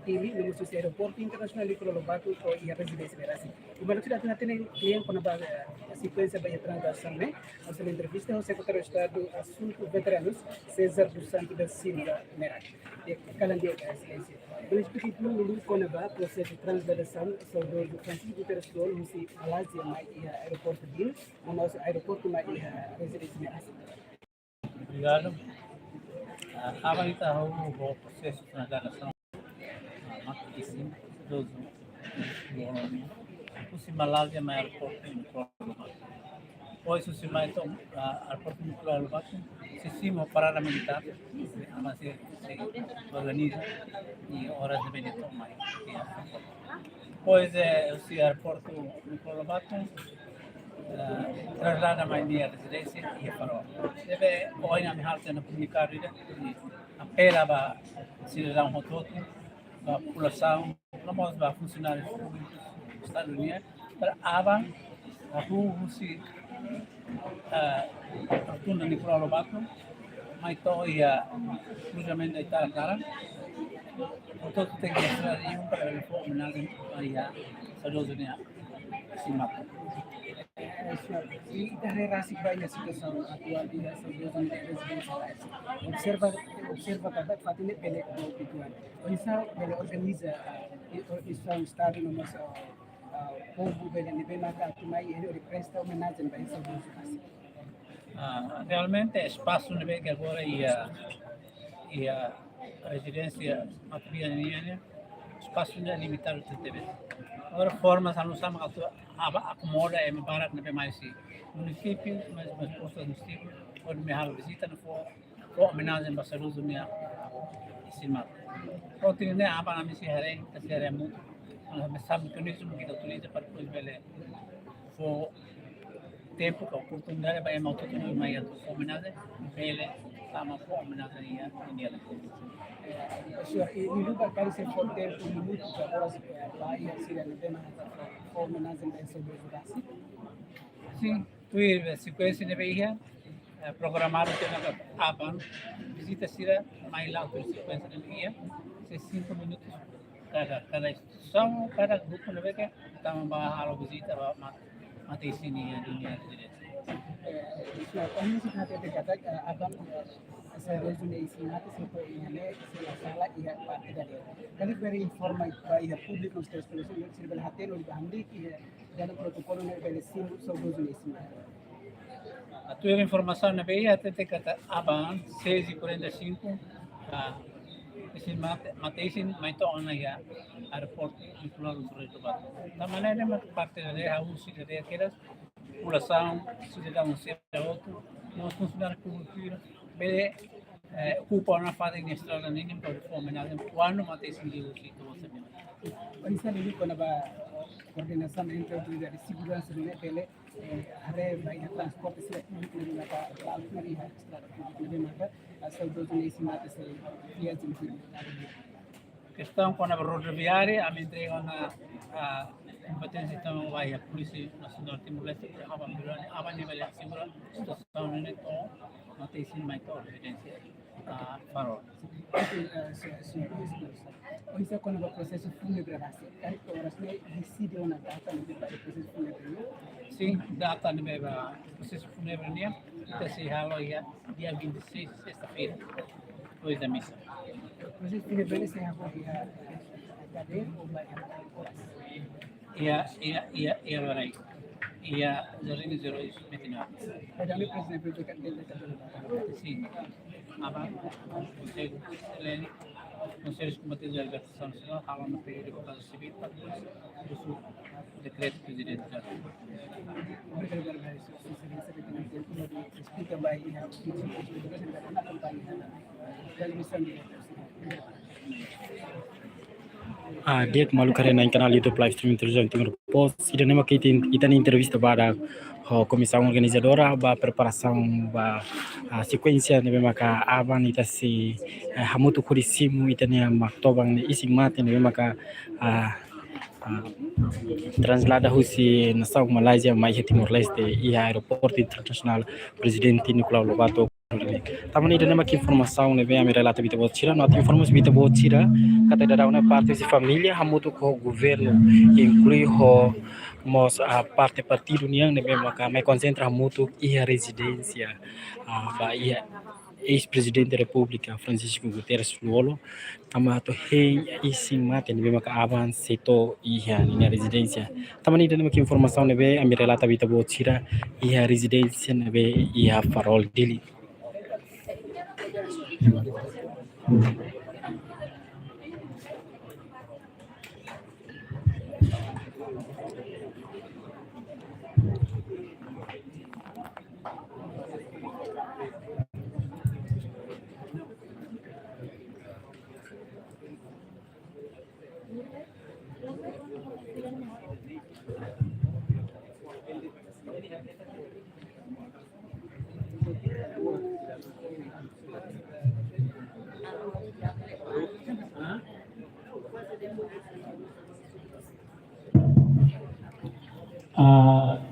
aquele no nosso aeroporto internacional de Kuala Lumpur ko ia residência berasi. E mas sudah natin cliente com a sequência da transação, né? Essa entrevista ao secretário de Estado Assuntos Veteranos, César dos Santos da Silva Merak. Calandia, excelência. Por isso que no com o processo de transladação sobre o Francisco Guterres Sol, no Malásia, mais aeroporto de o nosso aeroporto mais residência berasi. Obrigado. Haba kita tahu proses transladação makisim dos bolonia. Usi Malásia mai aeroporto em Kuala Lumpur. Pois usi mai então aeroporto em Kuala Lumpur se simo parada militar, mas se organiza e horas de benito mai. Pois usi aeroporto em Kuala Lumpur traslada mai minha residência e farol. Deve hoje na minha na comunicar ida apela ba cidadão rototo ba população vamos ba funcionários públicos Estados Unidos para aban aku si fortuna ni Kuala Lumpur mai to ia cruzamento da Itara rototo tem que estar aí para ele for menagem ia saudosnya simak. E da relasi banyak situação atual di sebuah residência observa cada fatinha pele kebutuhan. Bisa pele organiza isso estado no nosso povo pele ne maka tumai ele presta homenagem para essa busca. Realmente espaço no que agora ia residência material espaço não é limitado de TV. Agora formas a nossa acomoda é barat na mais município, mas postos município onde me hal visita no for homenagem para saúde minha estima. Pronto, né? Apa nami si hari tersiar mu, mas sabe que nisso kita utiliza para depois bele for tempo que oportunidade para mau tudo mais a homenagem bele sama for homenagem ia India. E lugar kali se for tempo minuto para horas lá e assim ele tem for homenagem para essa busca. Sim, tu sequência de veia programado tendo apa visita sira mais lá tu sequência de veia se 5 minutos cada instituição cada grupo de veia estamos bahalo visita mati sini dunia jadi. Kami sih nanti kata abang saya resume isi nanti sampai ini salah ia parti dari. Kali very informal ia publik nos terus sirvel haten oleh handi dalam protokol ini dari sim sobre isi. A tua informação na veia até kata abang 6:45 esse mateisin mai to ona ya airport di Kuala Lumpur itu bat. Na maneira uma parte da house de quedas população cidadão sempre outro nós funcionários públicos bele ocupa uma fase estrada nem para homenagem quando mateisin di usi to sabe. Bisa dulu kena koordinasi entre autoridades de segurança do pele hari baik transporte sih mungkin mereka almari estrada lebih maka asal dosen isi mata saya dia jadi. Questão com a rodoviária a me entrega na competência então vai a polícia nacional Timor-Leste apa nível segura situação ini to mati sin mai to evidência farol. Bisa quando o processo fúnebre kan orasnya decide uma data no processo fúnebre. Sim, data no processo fúnebre nia kita se halo ya dia 26 sexta-feira depois da missa. Processo fúnebre se halo ya cadeia ou vai Iya barai. Iya jaring zero metina. Padahal presiden berdekat dengan Sim. Apa? Saya leni Conselhos Combates da Libertação Nacional falam no período de Casa Civil para o decreto presidente da explica baik Dia malu karena em canal YouTube live streaming televisão Timor Post e nem aqui tem entrevista para a comissão organizadora para preparação para a sequência de maka aban ita si hamutu kurisimu ita ni maktobang ni ising mate ni maka translada husi nação Malaysia mais Timor Leste e aeroporto internacional presidente Nicolau Lobato Taman ida nama que informação né bem a mira lata bita botira, nota informação bita botira, kata da una parte de família, hamutu ko governo, inclui ho mos a parte partido niang né bem maka mai concentra hamutu ia residência, ba ia ex-presidente da República Francisco Guterres Luolo, tama to hei ising mate né bem maka avan seto ia ni residência. Taman ida nama que informação né bem a mira lata bita botira, ia residência né bem ia farol dili.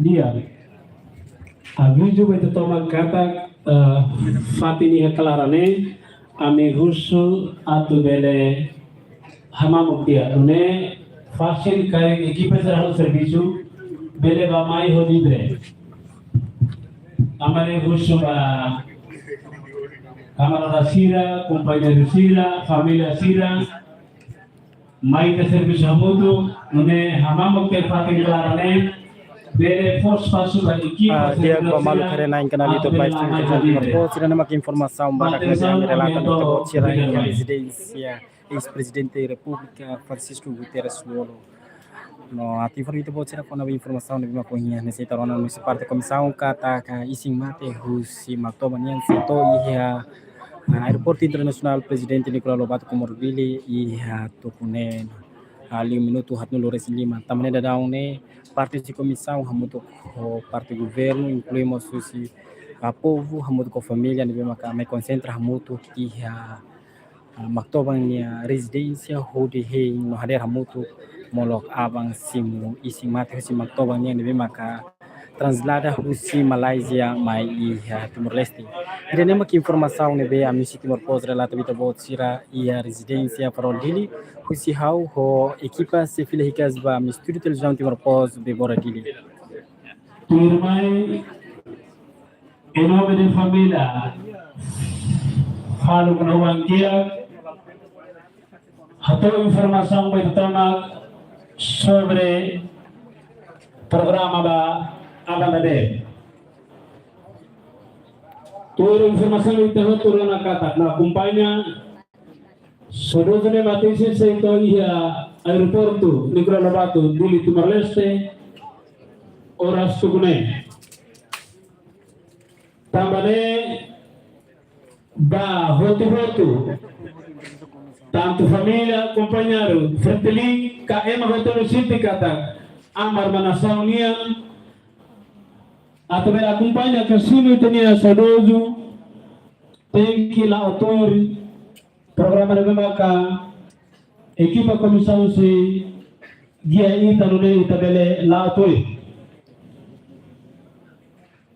Dia aviso itu tomar kata fatini hekelarane ame husu atu bele hamamuk dia une fasil kare equipe serhal serviço bele bamai ho libre amare husu ba camarada sira companheiro sira família sira mai de serviço hamutu une hamamuk ke fatini hekelarane dia malu karena yang kenal itu live stream terjadi sudah nama informasi barak yang relatan untuk cirai residensia ex-presidente República Francisco Guterres Luolo. No ativar itu buat cerita kona informasi lebih makunya nasi tarunan nasi parte komissão kata ka ising mate husi maktoban yang seto ia airport internasional presidente Nicolas Lobato Comorbilli ia tukunen ali minuto hat nulo resilima tamane dadau ne parte de comissão hamuto parte governo incluímos susi a povo hamuto com família nível me concentra hamuto que a maktoban nia residência hodi he no hader hamuto molok abang simu ising mate si maktoban nia nível maka translada husi Malaysia mai ia Timor Leste. Ida nema que informação nebe a misi Timor Post relata bita bot sira ia residência farol dili husi hau ho equipa se filihicas ba misturi televisão Timor Post de bora dili. Turmai em nome da família falo com o dia atau informação baik sobre programa ba Abandade. Toda informação itu turun na kata na kumpanya sodozone matisi seito ia aeroporto Nicolas Lobato dili Timor Leste oras tukune tambane ba hotu tanto família companheiro fratelli ka ema hotu sinti kata amar manasaw niya atau acompanha que sino tinha sadoso tem que lá autor programa de maka equipa comissão se dia ita no dei tabele lá autor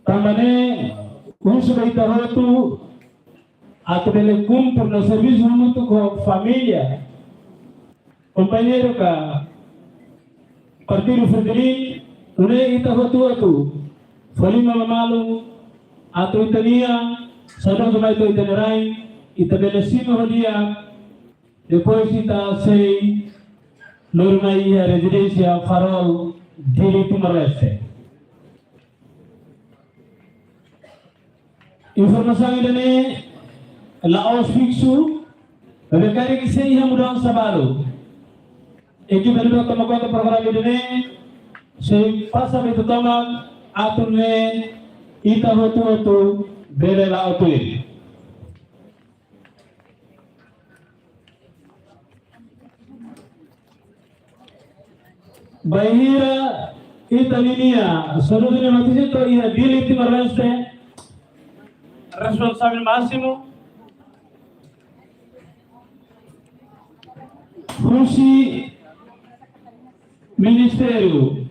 também uso da ita roto atau bele cumpre no serviço muito com família companheiro ka partido federal no dei ita roto Falima malu atau Italia, sadang sama itu Italia, Italia sima dia, depois kita sei normal residencia farol di Timor Leste. Informasi ini laos fixu, berkali kisah yang mudah sabaru. Eki berdua teman-teman program ini, saya pasal itu teman. Atunne ita hotu bere la otui bahira ita linia solusione matizito ia dili Timor Leste responsabile massimo Rusi Ministério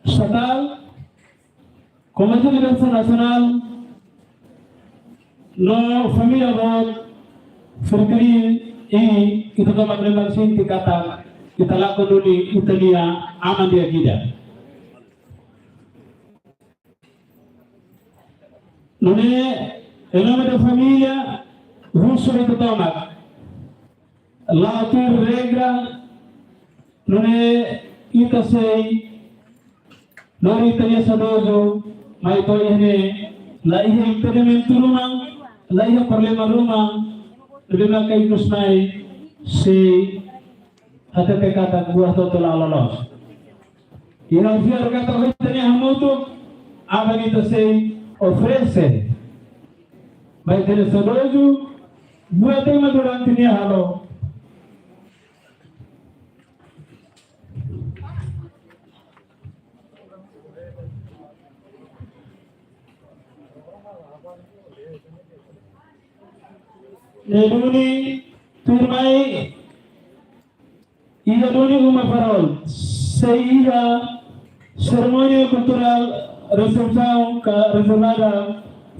Estatal, Comissão de Defesa Nacional, no família do Fertili e kita toma premarsin di kata kita lakukan di Italia aman dia gida. None em nome da família russo itu toma lá tur regra none kita sei nori Italia sadojo mai to ini la ihe impedimento rumang la ihe problema rumang lebih kay kusnay si hati kata buah total lolos. Yang fiar kata kita ni hamutu apa kita say ofrece. Baik dari sadoju buat tema durante ni halo. Neduni turmai iya duni uma farol sehingga seremoni kultural reservado reservada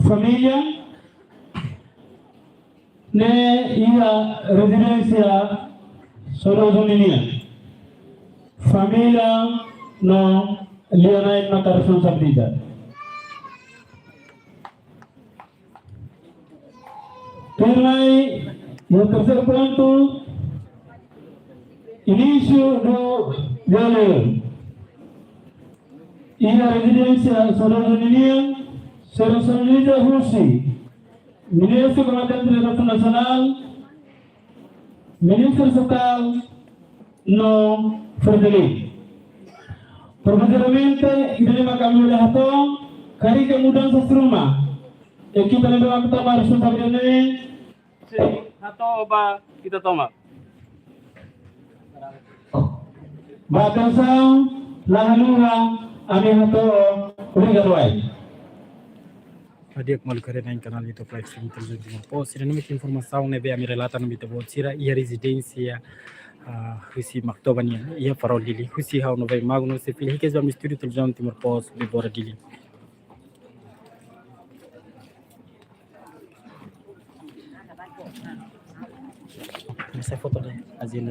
familia ne iya residencia sorozuminia familia no Leonai maka responsabilidad. Tunai yang tercer ponto início do violão e a residência soberania será Russi, ministro do Comandante da Relação Nacional, ministro estatal no Frederic. Provisoriamente, terima kami lihatkan kari kemudahan rumah. Kita lebih waktu tamar responsabilitas atau apa kita toma. Batasan lahalura amin atau uligarwai. Adia kemalu karena kanal itu live stream terjun di Pos. Ini memiliki informasi nebe ami relatan nebe tebot sira ia residensia husi maktobania ia farol dili husi hau nove magno se fili hikes bam studio terjun timur Pos di bora dili. Essa foto dele,